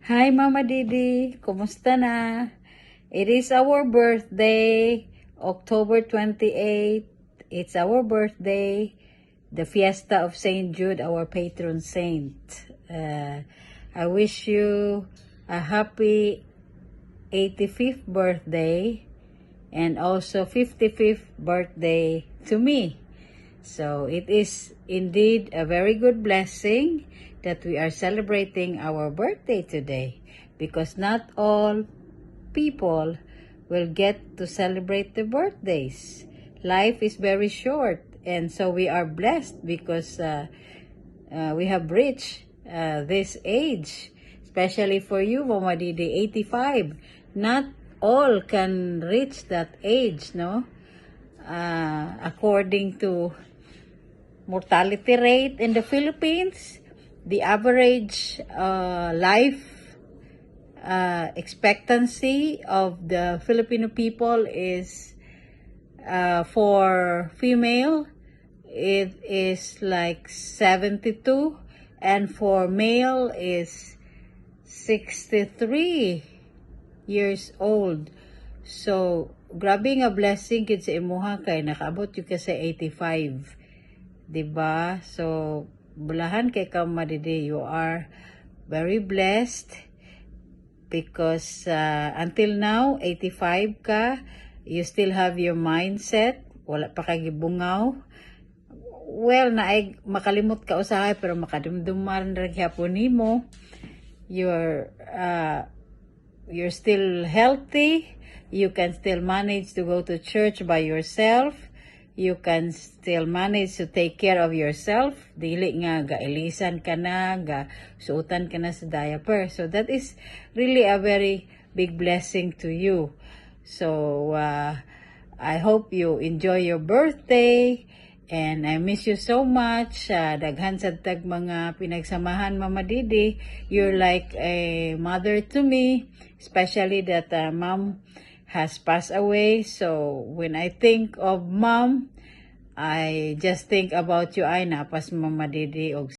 Hi Mama Didi, kumusta na? It is our birthday, October 28th. It's our birthday, the fiesta of Saint Jude, our patron saint. I wish you a happy 85th birthday and also 55th birthday to me. So it is indeed a very good blessing that we are celebrating our birthday today, because not all people will get to celebrate the birthdays. Life is very short, and so we are blessed because we have reached this age, especially for you, Mama Didi, 85. Not all can reach that age, no? According to mortality rate in the Philippines, the average life expectancy of the Filipino people is, for female, it is like 72, and for male is 63 years old. So, grabe nga blessing kid sa imuha kay nakaabot yung kasi 85. Diba? So, bulahan kay ka Madidi, you are very blessed because until now, 85 ka, you still have your mindset, wala pa kay gibungaw. Well, naay makalimot ka usahay pero makadumduman ra gyapon nimo. You're still healthy. You can still manage to go to church by yourself. You can still manage to take care of yourself. Dili nga gailisan ka na, suutan ka na sa diaper. So that is really a very big blessing to you. So I hope you enjoy your birthday, and I miss you so much. Daghan sa tag mga pinagsamahan, Mama Didi. You're like a mother to me, especially that Mom has passed away. So when I think of Mom, I just think about you. Ay, napas Mama Didi og